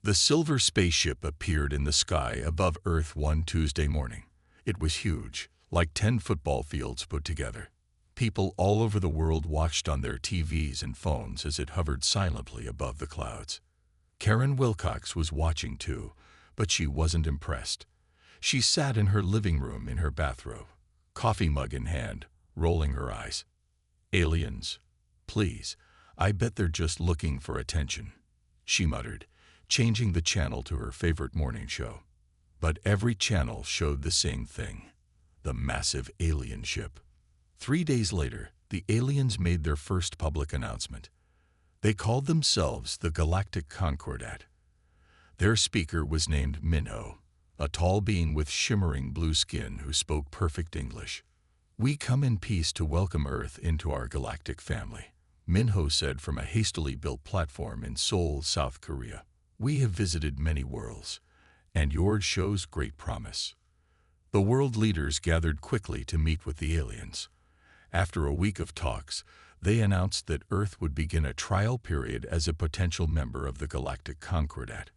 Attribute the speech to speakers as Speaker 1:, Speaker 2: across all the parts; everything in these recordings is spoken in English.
Speaker 1: The silver spaceship appeared in the sky above Earth one Tuesday morning. It was huge, like 10 football fields put together. People all over the world watched on their TVs and phones as it hovered silently above the clouds. Karen Wilcox was watching too, but she wasn't impressed. She sat in her living room in her bathrobe, coffee mug in hand, rolling her eyes. "Aliens. Please, I bet they're just looking for attention," she muttered, changing the channel to her favorite morning show. But every channel showed the same thing: the massive alien ship. 3 days later, the aliens made their first public announcement. They called themselves the Galactic Concordat. Their speaker was named Minho, a tall being with shimmering blue skin who spoke perfect English. "We come in peace to welcome Earth into our galactic family," Minho said from a hastily built platform in Seoul, South Korea. "We have visited many worlds, and yours shows great promise." The world leaders gathered quickly to meet with the aliens. After a week of talks, they announced that Earth would begin a trial period as a potential member of the Galactic Concordat.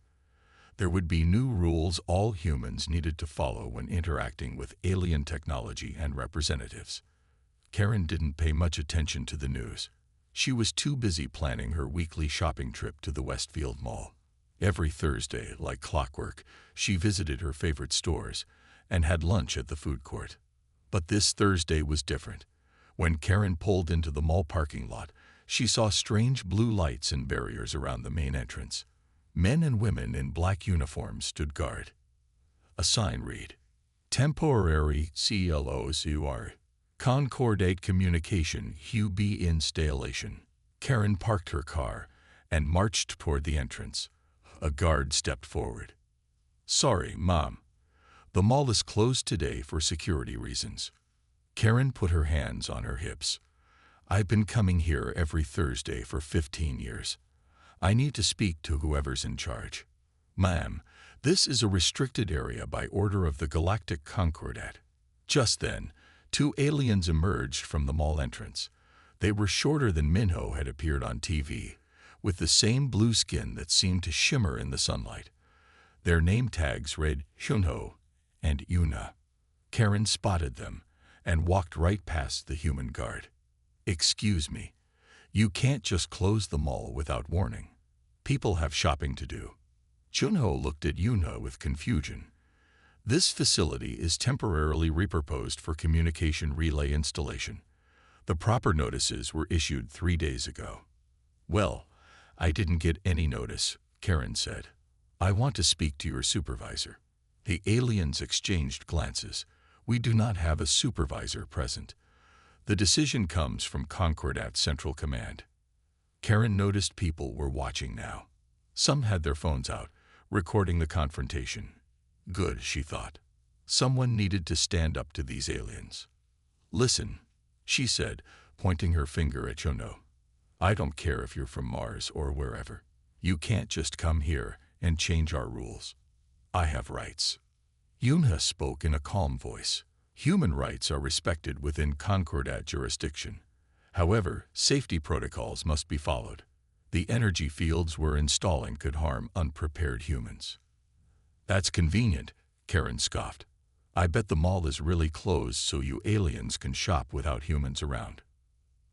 Speaker 1: There would be new rules all humans needed to follow when interacting with alien technology and representatives. Karen didn't pay much attention to the news. She was too busy planning her weekly shopping trip to the Westfield Mall. Every Thursday, like clockwork, she visited her favorite stores and had lunch at the food court. But this Thursday was different. When Karen pulled into the mall parking lot, she saw strange blue lights and barriers around the main entrance. Men and women in black uniforms stood guard. A sign read, "Temporary CLOCUR, Concordate Communication HUB Installation." Karen parked her car and marched toward the entrance. A guard stepped forward. "Sorry, Mom. The mall is closed today for security reasons." Karen put her hands on her hips. "I've been coming here every Thursday for 15 years. I need to speak to whoever's in charge." "Ma'am, this is a restricted area by order of the Galactic Concordat." Just then, 2 aliens emerged from the mall entrance. They were shorter than Minho had appeared on TV, with the same blue skin that seemed to shimmer in the sunlight. Their name tags read Hyunho and Yuna. Karen spotted them and walked right past the human guard. "Excuse me. You can't just close the mall without warning. People have shopping to do." Junho looked at Yuna with confusion. "This facility is temporarily repurposed for communication relay installation. The proper notices were issued 3 days ago." "Well, I didn't get any notice," Karen said. "I want to speak to your supervisor." The aliens exchanged glances. "We do not have a supervisor present. The decision comes from Concordat Central Command." Karen noticed people were watching now. Some had their phones out, recording the confrontation. Good, she thought. Someone needed to stand up to these aliens. "Listen," she said, pointing her finger at Junho. "I don't care if you're from Mars or wherever. You can't just come here and change our rules. I have rights." Yuna spoke in a calm voice. "Human rights are respected within Concordat jurisdiction. However, safety protocols must be followed. The energy fields we're installing could harm unprepared humans." "That's convenient," Karen scoffed. "I bet the mall is really closed so you aliens can shop without humans around."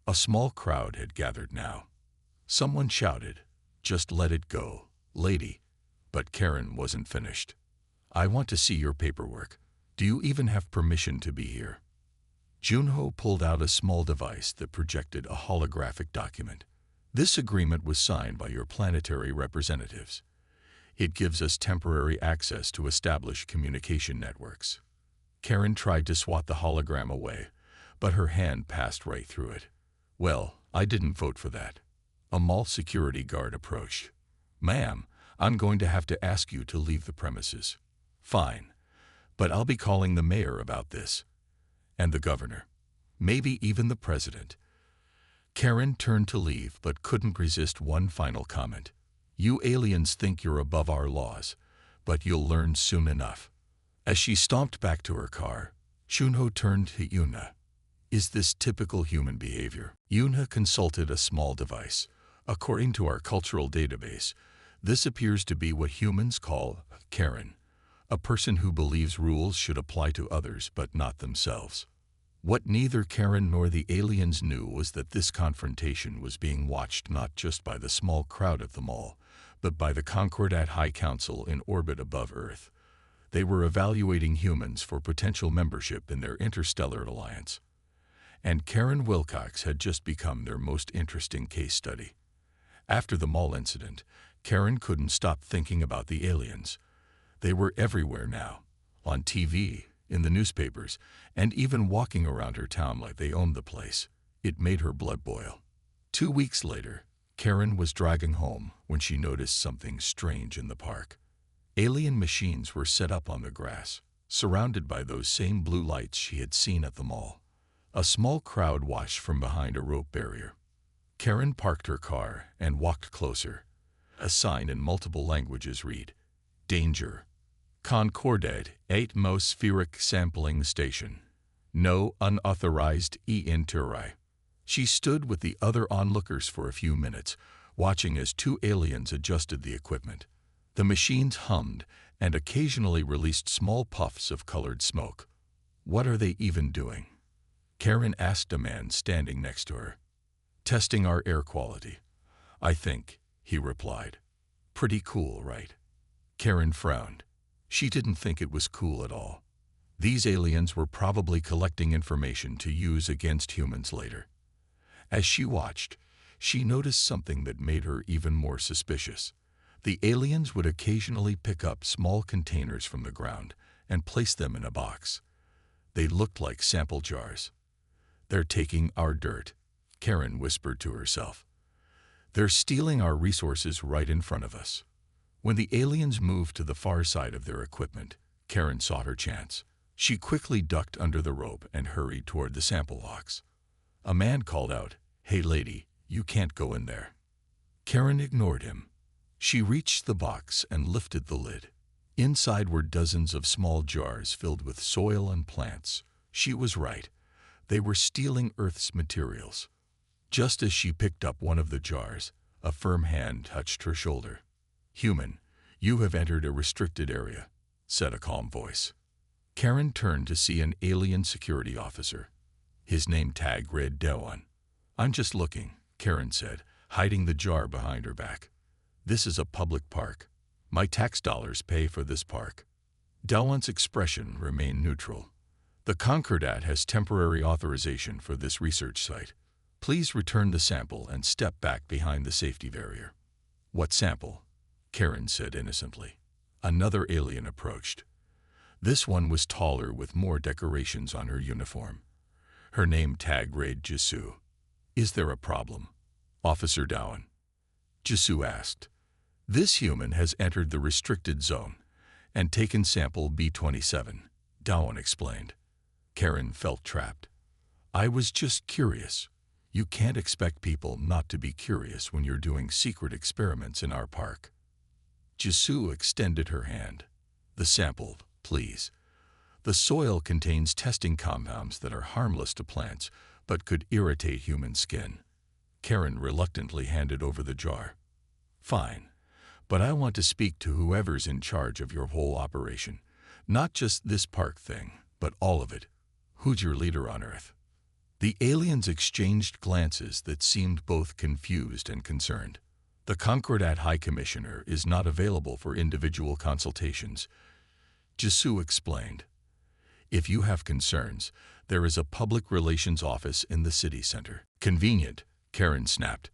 Speaker 1: A small crowd had gathered now. Someone shouted, "Just let it go, lady." But Karen wasn't finished. "I want to see your paperwork. Do you even have permission to be here?" Junho pulled out a small device that projected a holographic document. "This agreement was signed by your planetary representatives. It gives us temporary access to establish communication networks." Karen tried to swat the hologram away, but her hand passed right through it. "Well, I didn't vote for that." A mall security guard approached. "Ma'am, I'm going to have to ask you to leave the premises." "Fine. But I'll be calling the mayor about this. And the governor. Maybe even the president." Karen turned to leave but couldn't resist one final comment. "You aliens think you're above our laws, but you'll learn soon enough." As she stomped back to her car, Junho turned to Yuna. "Is this typical human behavior?" Yuna consulted a small device. "According to our cultural database, This appears to be what humans call Karen, a person who believes rules should apply to others but not themselves. What neither Karen nor the aliens knew was that this confrontation was being watched not just by the small crowd at the mall, but by the Concordat High Council in orbit above Earth. They were evaluating humans for potential membership in their interstellar alliance. And Karen Wilcox had just become their most interesting case study. After the mall incident, Karen couldn't stop thinking about the aliens. They were everywhere now, on TV, in the newspapers, and even walking around her town like they owned the place. It made her blood boil. 2 weeks later, Karen was driving home when she noticed something strange in the park. Alien machines were set up on the grass, surrounded by those same blue lights she had seen at the mall. A small crowd watched from behind a rope barrier. Karen parked her car and walked closer. A sign in multiple languages read, "Danger. Concordat Atmospheric Sampling Station. No unauthorized e-entry." She stood with the other onlookers for a few minutes, watching as 2 aliens adjusted the equipment. The machines hummed and occasionally released small puffs of colored smoke. "What are they even doing?" Karen asked a man standing next to her. "Testing our air quality, I think," he replied. "Pretty cool, right?" Karen frowned. She didn't think it was cool at all. These aliens were probably collecting information to use against humans later. As she watched, she noticed something that made her even more suspicious. The aliens would occasionally pick up small containers from the ground and place them in a box. They looked like sample jars. "They're taking our dirt," Karen whispered to herself. "They're stealing our resources right in front of us." When the aliens moved to the far side of their equipment, Karen saw her chance. She quickly ducked under the rope and hurried toward the sample box. A man called out, "Hey lady, you can't go in there." Karen ignored him. She reached the box and lifted the lid. Inside were dozens of small jars filled with soil and plants. She was right. They were stealing Earth's materials. Just as she picked up one of the jars, a firm hand touched her shoulder. "Human, you have entered a restricted area," said a calm voice. Karen turned to see an alien security officer. His name tag read Dewan. "I'm just looking," Karen said, hiding the jar behind her back. "This is a public park. My tax dollars pay for this park." Dewan's expression remained neutral. "The Concordat has temporary authorization for this research site. Please return the sample and step back behind the safety barrier." "What sample?" Karen said innocently. Another alien approached. This one was taller with more decorations on her uniform. Her name tag read Jisoo. "Is there a problem, Officer Dewan?" Jisoo asked. "This human has entered the restricted zone and taken sample B27, Dewan explained. Karen felt trapped. "I was just curious. You can't expect people not to be curious when you're doing secret experiments in our park." Jisoo extended her hand. "The sample, please. The soil contains testing compounds that are harmless to plants, but could irritate human skin." Karen reluctantly handed over the jar. "Fine, but I want to speak to whoever's in charge of your whole operation. Not just this park thing, but all of it. Who's your leader on Earth?" The aliens exchanged glances that seemed both confused and concerned. "The Concordat High Commissioner is not available for individual consultations," Jisoo explained. "If you have concerns, there is a public relations office in the city center." "Convenient," Karen snapped.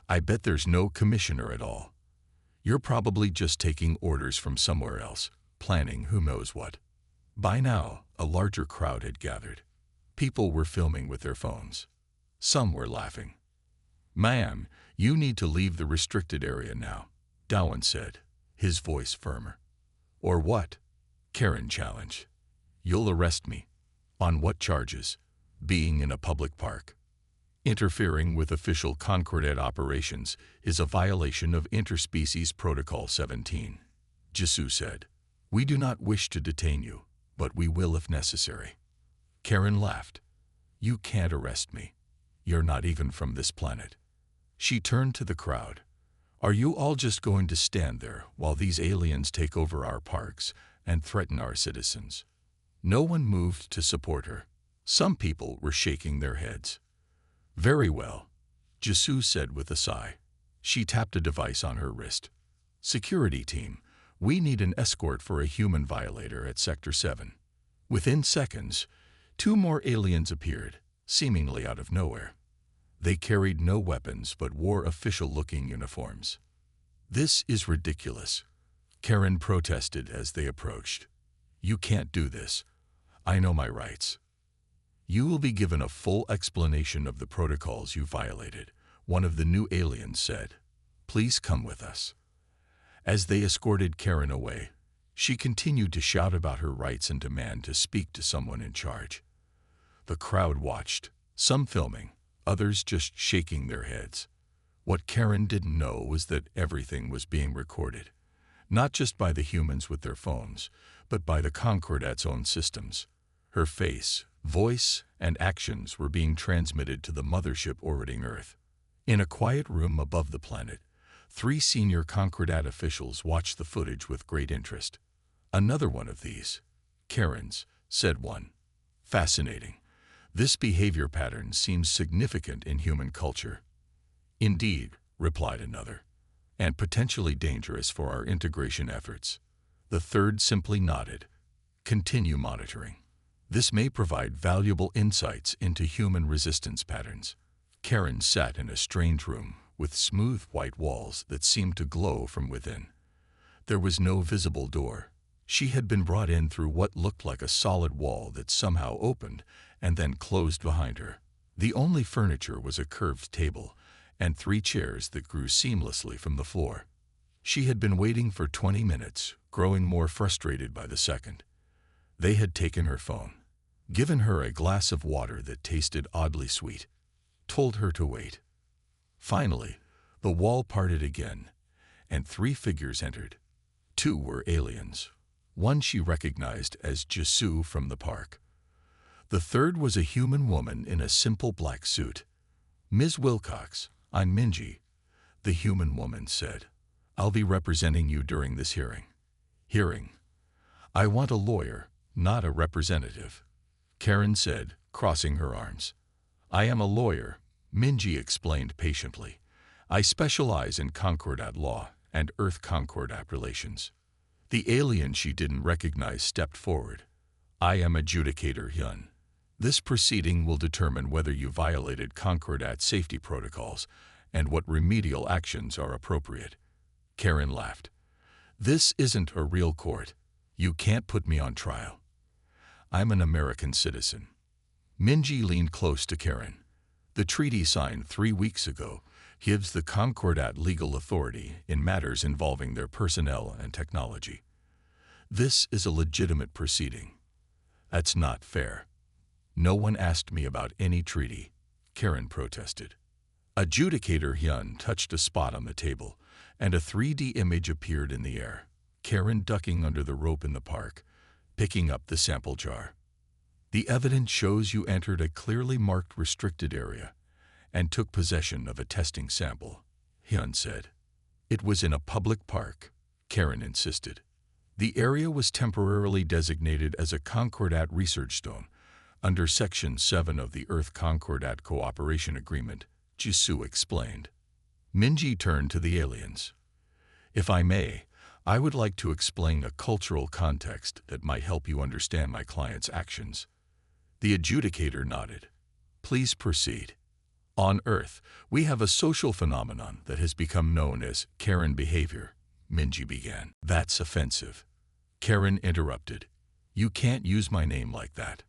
Speaker 1: "I bet there's no commissioner at all. You're probably just taking orders from somewhere else, planning who knows what." By now, a larger crowd had gathered. People were filming with their phones. Some were laughing. "Ma'am, you need to leave the restricted area now," Dewan said, his voice firmer. "Or what?" Karen challenged. "You'll arrest me." "On what charges?" "Being in a public park." "Interfering with official Concordat operations is a violation of Interspecies Protocol 17, Jisoo said. "We do not wish to detain you, but we will if necessary." Karen laughed. "You can't arrest me. You're not even from this planet." She turned to the crowd. Are you all just going to stand there while these aliens take over our parks and threaten our citizens? No one moved to support her. Some people were shaking their heads. Very well, Jisoo said with a sigh. She tapped a device on her wrist. Security team, we need an escort for a human violator at Sector 7. Within seconds, 2 more aliens appeared, seemingly out of nowhere. They carried no weapons but wore official-looking uniforms. This is ridiculous, Karen protested as they approached. You can't do this. I know my rights. You will be given a full explanation of the protocols you violated, one of the new aliens said. Please come with us. As they escorted Karen away, she continued to shout about her rights and demand to speak to someone in charge. The crowd watched, some filming, others just shaking their heads. What Karen didn't know was that everything was being recorded, not just by the humans with their phones, but by the Concordat's own systems. Her face, voice, and actions were being transmitted to the mothership orbiting Earth. In a quiet room above the planet, 3 senior Concordat officials watched the footage with great interest. Another one of these, Karen's, said one. Fascinating. This behavior pattern seems significant in human culture. Indeed, replied another, and potentially dangerous for our integration efforts. The third simply nodded. Continue monitoring. This may provide valuable insights into human resistance patterns. Karen sat in a strange room with smooth white walls that seemed to glow from within. There was no visible door. She had been brought in through what looked like a solid wall that somehow opened and then closed behind her. The only furniture was a curved table and 3 chairs that grew seamlessly from the floor. She had been waiting for 20 minutes, growing more frustrated by the second. They had taken her phone, given her a glass of water that tasted oddly sweet, told her to wait. Finally, the wall parted again, and 3 figures entered. 2 were aliens. One she recognized as Jisoo from the park. The third was a human woman in a simple black suit. Ms. Wilcox, I'm Minji, the human woman said. I'll be representing you during this hearing. Hearing? I want a lawyer, not a representative, Karen said, crossing her arms. I am a lawyer, Minji explained patiently. I specialize in Concordat law and Earth Concordat relations. The alien she didn't recognize stepped forward. I am adjudicator Hyun. This proceeding will determine whether you violated Concordat safety protocols and what remedial actions are appropriate. Karen laughed. This isn't a real court. You can't put me on trial. I'm an American citizen. Minji leaned close to Karen. The treaty signed 3 weeks ago gives the Concordat legal authority in matters involving their personnel and technology. This is a legitimate proceeding. That's not fair. No one asked me about any treaty, Karen protested. Adjudicator Hyun touched a spot on the table, and a 3D image appeared in the air. Karen ducking under the rope in the park, picking up the sample jar. The evidence shows you entered a clearly marked restricted area and took possession of a testing sample, Hyun said. It was in a public park, Karen insisted. The area was temporarily designated as a Concordat research zone under Section 7 of the Earth Concordat Cooperation Agreement, Jisoo explained. Minji turned to the aliens. If I may, I would like to explain a cultural context that might help you understand my client's actions. The adjudicator nodded. Please proceed. On Earth, we have a social phenomenon that has become known as Karen behavior, Minji began. That's offensive. Karen interrupted. You can't use my name like that.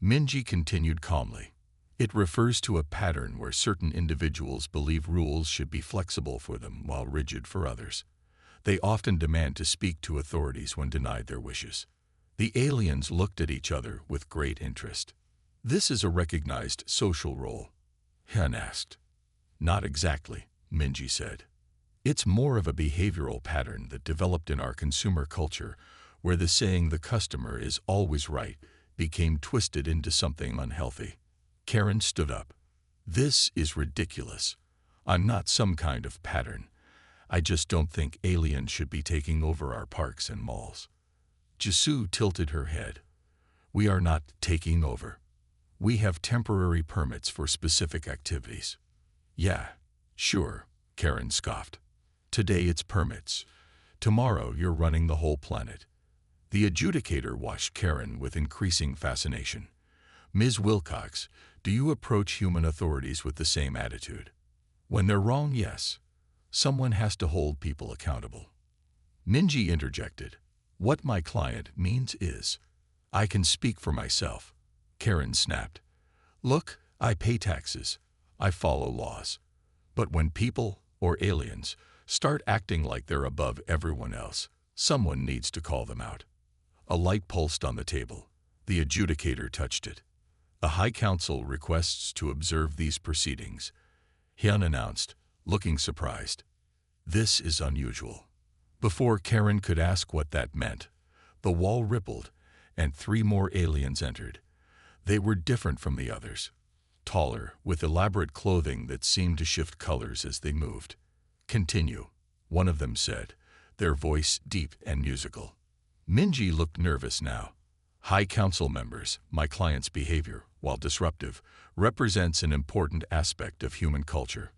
Speaker 1: Minji continued calmly. It refers to a pattern where certain individuals believe rules should be flexible for them while rigid for others. They often demand to speak to authorities when denied their wishes. The aliens looked at each other with great interest. This is a recognized social role, Hyun asked. Not exactly, Minji said. It's more of a behavioral pattern that developed in our consumer culture where the saying the customer is always right became twisted into something unhealthy. Karen stood up. This is ridiculous. I'm not some kind of pattern. I just don't think aliens should be taking over our parks and malls. Jisoo tilted her head. We are not taking over. We have temporary permits for specific activities. Yeah, sure, Karen scoffed. Today it's permits. Tomorrow you're running the whole planet. The adjudicator watched Karen with increasing fascination. Ms. Wilcox, do you approach human authorities with the same attitude? When they're wrong, yes. Someone has to hold people accountable. Minji interjected. What my client means is, I can speak for myself. Karen snapped. Look, I pay taxes. I follow laws. But when people, or aliens, start acting like they're above everyone else, someone needs to call them out. A light pulsed on the table. The adjudicator touched it. The High Council requests to observe these proceedings. Hyun announced, looking surprised. This is unusual. Before Karen could ask what that meant, the wall rippled, and 3 more aliens entered. They were different from the others. Taller, with elaborate clothing that seemed to shift colors as they moved. Continue, one of them said, their voice deep and musical. Minji looked nervous now. High Council members, my client's behavior, while disruptive, represents an important aspect of human culture.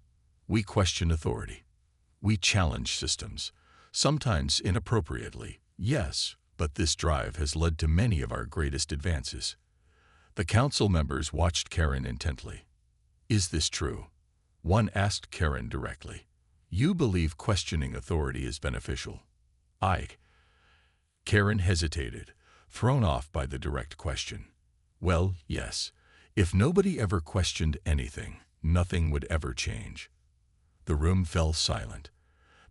Speaker 1: We question authority. We challenge systems, sometimes inappropriately, yes, but this drive has led to many of our greatest advances. The council members watched Karen intently. Is this true? One asked Karen directly. You believe questioning authority is beneficial? Karen hesitated, thrown off by the direct question. Well, yes. If nobody ever questioned anything, nothing would ever change. The room fell silent.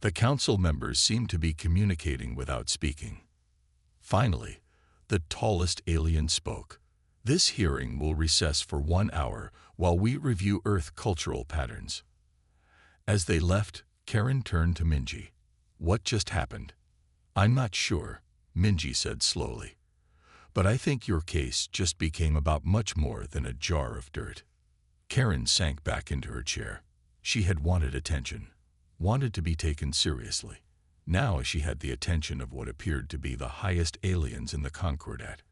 Speaker 1: The council members seemed to be communicating without speaking. Finally, the tallest alien spoke. This hearing will recess for 1 hour while we review Earth cultural patterns. As they left, Karen turned to Minji. What just happened? I'm not sure, Minji said slowly. But I think your case just became about much more than a jar of dirt. Karen sank back into her chair. She had wanted attention, wanted to be taken seriously. Now she had the attention of what appeared to be the highest aliens in the Concordat.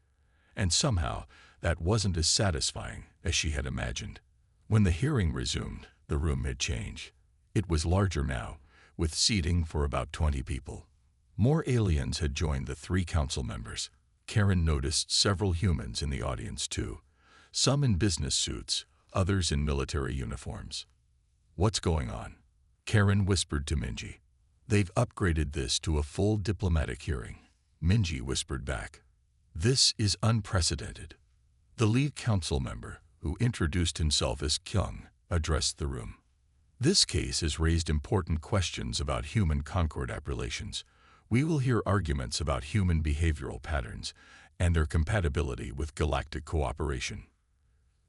Speaker 1: And somehow, that wasn't as satisfying as she had imagined. When the hearing resumed, the room had changed. It was larger now, with seating for about 20 people. More aliens had joined the 3 council members. Karen noticed several humans in the audience too, some in business suits, others in military uniforms. What's going on? Karen whispered to Minji. They've upgraded this to a full diplomatic hearing. Minji whispered back. This is unprecedented. The lead council member, who introduced himself as Kyung, addressed the room. This case has raised important questions about human-Concordat relations. We will hear arguments about human behavioral patterns and their compatibility with galactic cooperation.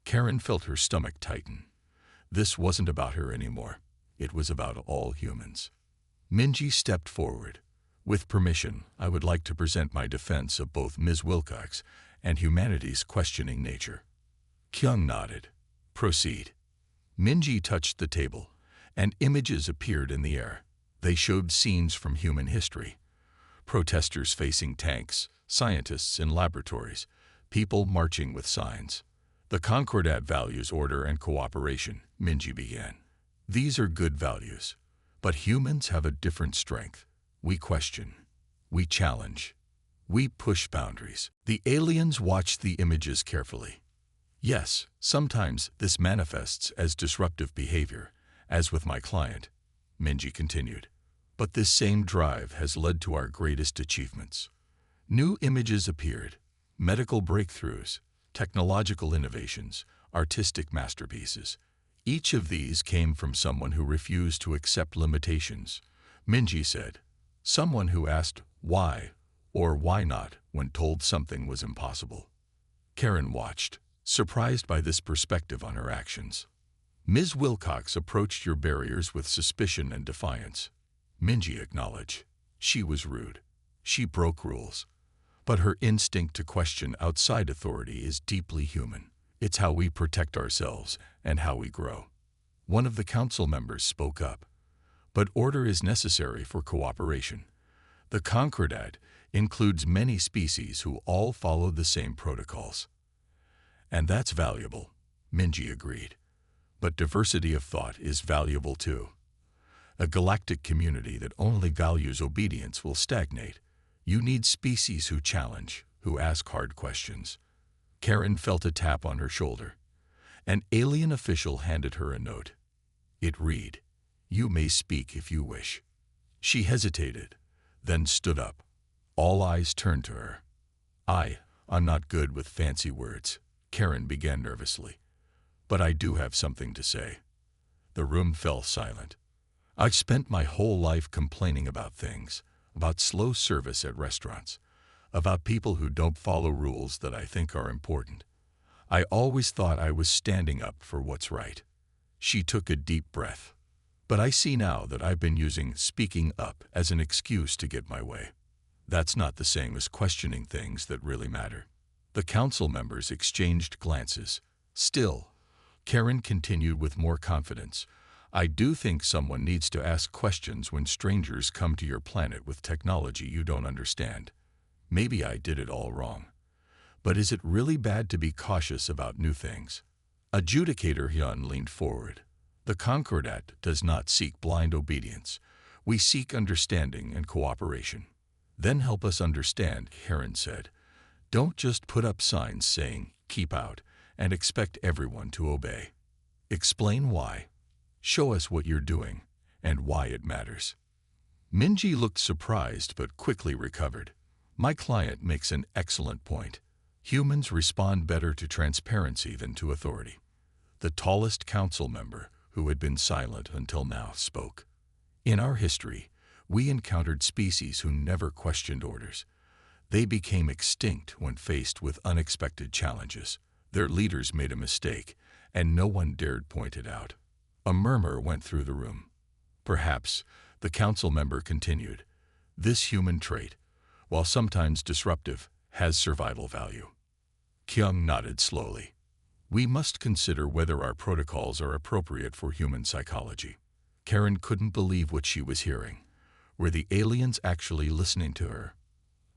Speaker 1: Karen felt her stomach tighten. This wasn't about her anymore. It was about all humans. Minji stepped forward. With permission, I would like to present my defense of both Ms. Wilcox and humanity's questioning nature. Kyung nodded. Proceed. Minji touched the table, and images appeared in the air. They showed scenes from human history. Protesters facing tanks, scientists in laboratories, people marching with signs. The Concordat values order and cooperation, Minji began. These are good values, but humans have a different strength. We question. We challenge. We push boundaries. The aliens watched the images carefully. Yes, sometimes this manifests as disruptive behavior, as with my client, Minji continued. But this same drive has led to our greatest achievements. New images appeared, medical breakthroughs, technological innovations, artistic masterpieces. Each of these came from someone who refused to accept limitations. Minji said, someone who asked why or why not when told something was impossible. Karen watched, surprised by this perspective on her actions. Ms. Wilcox approached your barriers with suspicion and defiance. Minji acknowledged. She was rude. She broke rules. But her instinct to question outside authority is deeply human. It's how we protect ourselves and how we grow. One of the council members spoke up. But order is necessary for cooperation. The Concordat includes many species who all follow the same protocols. And that's valuable, Minji agreed. But diversity of thought is valuable too. A galactic community that only values obedience will stagnate. You need species who challenge, who ask hard questions. Karen felt a tap on her shoulder. An alien official handed her a note. It read, "You may speak if you wish." She hesitated, then stood up. All eyes turned to her. I'm not good with fancy words," Karen began nervously. "But I do have something to say." The room fell silent. "I've spent my whole life complaining about things, about slow service at restaurants, about people who don't follow rules that I think are important. I always thought I was standing up for what's right." She took a deep breath. "But I see now that I've been using speaking up as an excuse to get my way. That's not the same as questioning things that really matter." The council members exchanged glances. Still, Karen continued with more confidence, "I do think someone needs to ask questions when strangers come to your planet with technology you don't understand. Maybe I did it all wrong. But is it really bad to be cautious about new things?" Adjudicator Hyun leaned forward. "The Concordat does not seek blind obedience. We seek understanding and cooperation." "Then help us understand," Karen said. "Don't just put up signs saying, 'Keep out,' and expect everyone to obey. Explain why. Show us what you're doing and why it matters." Minji looked surprised but quickly recovered. "My client makes an excellent point. Humans respond better to transparency than to authority." The tallest council member, who had been silent until now, spoke. "In our history, we encountered species who never questioned orders. They became extinct when faced with unexpected challenges. Their leaders made a mistake, and no one dared point it out." A murmur went through the room. "Perhaps," the council member continued, "this human trait, while sometimes disruptive, has survival value." Kyung nodded slowly. "We must consider whether our protocols are appropriate for human psychology." Karen couldn't believe what she was hearing. Were the aliens actually listening to her?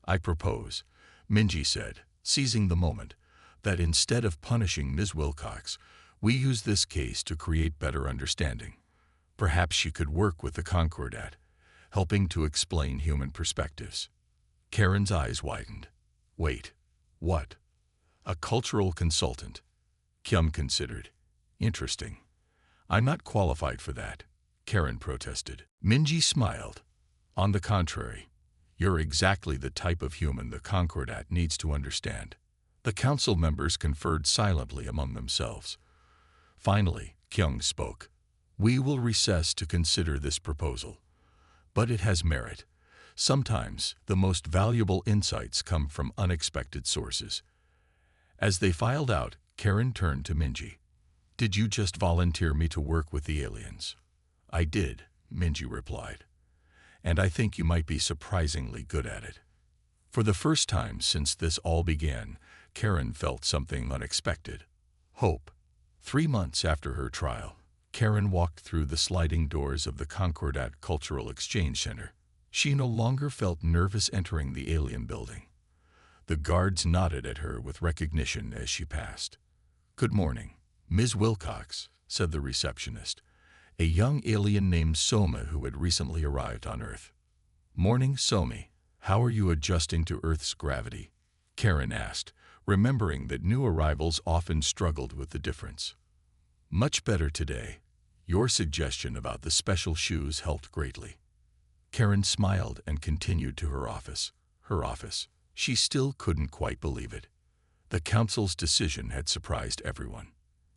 Speaker 1: "I propose," Minji said, seizing the moment, "that instead of punishing Ms. Wilcox, we use this case to create better understanding. Perhaps she could work with the Concordat, helping to explain human perspectives." Karen's eyes widened. "Wait, what? A cultural consultant?" Kyung considered. "Interesting. I'm not qualified for that," Karen protested. Minji smiled. "On the contrary, you're exactly the type of human the Concordat needs to understand." The council members conferred silently among themselves. Finally, Kyung spoke. "We will recess to consider this proposal. But it has merit. Sometimes the most valuable insights come from unexpected sources." As they filed out, Karen turned to Minji. "Did you just volunteer me to work with the aliens?" "I did," Minji replied. "And I think you might be surprisingly good at it." For the first time since this all began, Karen felt something unexpected. Hope. 3 months after her trial, Karen walked through the sliding doors of the Concordat Cultural Exchange Center. She no longer felt nervous entering the alien building. The guards nodded at her with recognition as she passed. "Good morning, Ms. Wilcox," said the receptionist, a young alien named Soma who had recently arrived on Earth. "Morning, Somi. How are you adjusting to Earth's gravity?" Karen asked, remembering that new arrivals often struggled with the difference. "Much better today. Your suggestion about the special shoes helped greatly." Karen smiled and continued to her office. She still couldn't quite believe it. The council's decision had surprised everyone.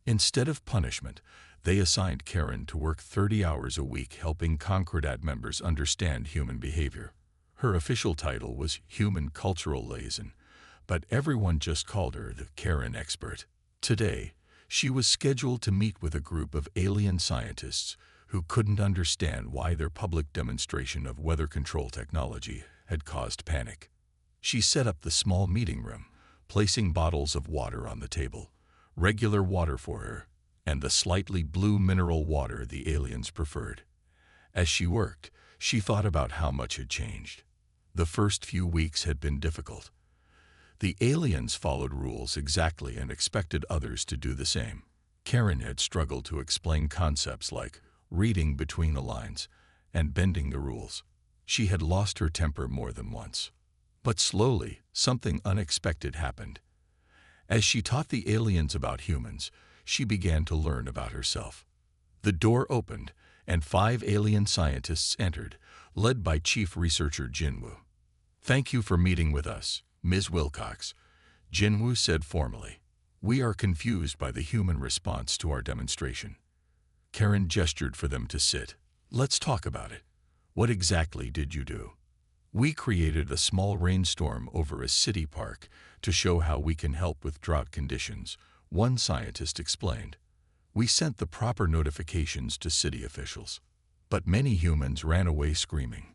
Speaker 1: Instead of punishment, they assigned Karen to work 30 hours a week helping Concordat members understand human behavior. Her official title was Human Cultural Liaison, but everyone just called her the Karen expert. Today, she was scheduled to meet with a group of alien scientists who couldn't understand why their public demonstration of weather control technology had caused panic. She set up the small meeting room, placing bottles of water on the table, regular water for her, and the slightly blue mineral water the aliens preferred. As she worked, she thought about how much had changed. The first few weeks had been difficult. The aliens followed rules exactly and expected others to do the same. Karen had struggled to explain concepts like reading between the lines and bending the rules. She had lost her temper more than once. But slowly, something unexpected happened. As she taught the aliens about humans, she began to learn about herself. The door opened, and 5 alien scientists entered, led by Chief Researcher Jinwoo. "Thank you for meeting with us, Ms. Wilcox," Jinwoo said formally. "We are confused by the human response to our demonstration." Karen gestured for them to sit. "Let's talk about it. What exactly did you do?" "We created a small rainstorm over a city park to show how we can help with drought conditions," one scientist explained. "We sent the proper notifications to city officials. But many humans ran away screaming,"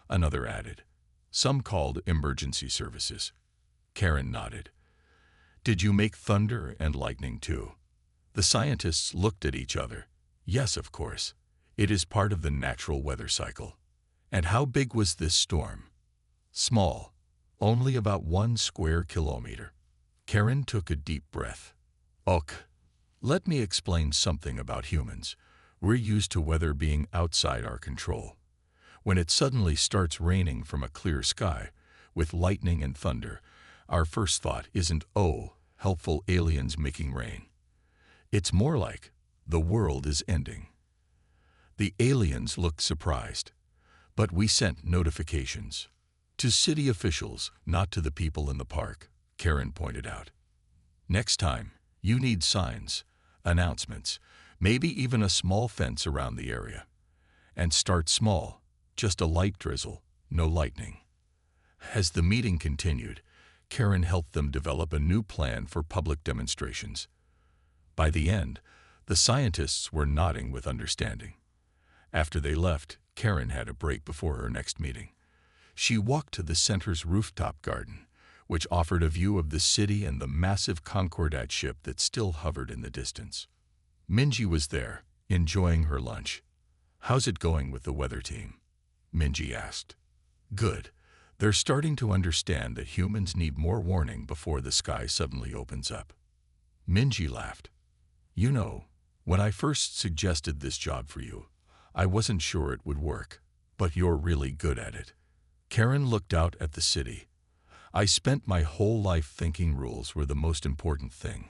Speaker 1: another added. "Some called emergency services." Karen nodded. "Did you make thunder and lightning too?" The scientists looked at each other. "Yes, of course. It is part of the natural weather cycle." "And how big was this storm?" "Small. Only about 1 square kilometer." Karen took a deep breath. "Ok. Let me explain something about humans. We're used to weather being outside our control. When it suddenly starts raining from a clear sky, with lightning and thunder, our first thought isn't, 'Oh, helpful aliens making rain.' It's more like, 'The world is ending.'" The aliens looked surprised. "But we sent notifications to city officials, not to the people in the park," Karen pointed out. "Next time, you need signs, announcements, maybe even a small fence around the area. And start small, just a light drizzle, no lightning." As the meeting continued, Karen helped them develop a new plan for public demonstrations. By the end, the scientists were nodding with understanding. After they left, Karen had a break before her next meeting. She walked to the center's rooftop garden, which offered a view of the city and the massive Concordat ship that still hovered in the distance. Minji was there, enjoying her lunch. "How's it going with the weather team?" Minji asked. "Good. They're starting to understand that humans need more warning before the sky suddenly opens up." Minji laughed. "You know, when I first suggested this job for you, I wasn't sure it would work, but you're really good at it." Karen looked out at the city. "I spent my whole life thinking rules were the most important thing.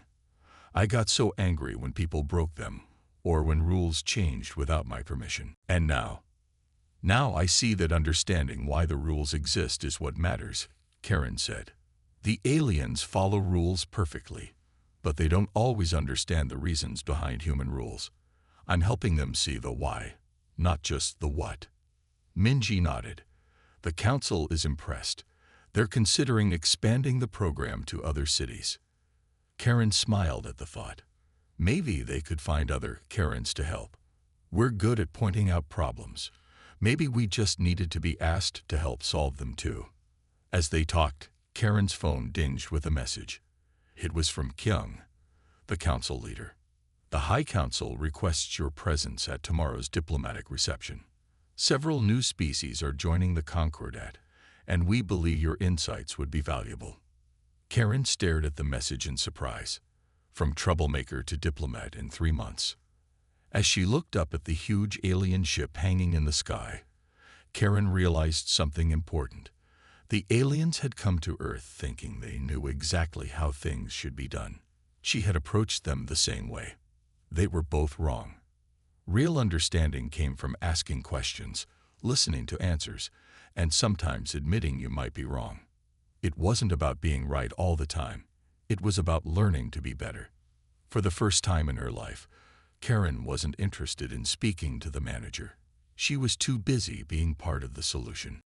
Speaker 1: I got so angry when people broke them, or when rules changed without my permission. And now I see that understanding why the rules exist is what matters," Karen said. "The aliens follow rules perfectly, but they don't always understand the reasons behind human rules. I'm helping them see the why, not just the what." Minji nodded. "The council is impressed. They're considering expanding the program to other cities." Karen smiled at the thought. Maybe they could find other Karens to help. "We're good at pointing out problems. Maybe we just needed to be asked to help solve them too." As they talked, Karen's phone dinged with a message. It was from Kyung, the council leader. "The High Council requests your presence at tomorrow's diplomatic reception. Several new species are joining the Concordat, and we believe your insights would be valuable." Karen stared at the message in surprise. From troublemaker to diplomat in 3 months. As she looked up at the huge alien ship hanging in the sky, Karen realized something important. The aliens had come to Earth thinking they knew exactly how things should be done. She had approached them the same way. They were both wrong. Real understanding came from asking questions, listening to answers, and sometimes admitting you might be wrong. It wasn't about being right all the time. It was about learning to be better. For the first time in her life, Karen wasn't interested in speaking to the manager. She was too busy being part of the solution.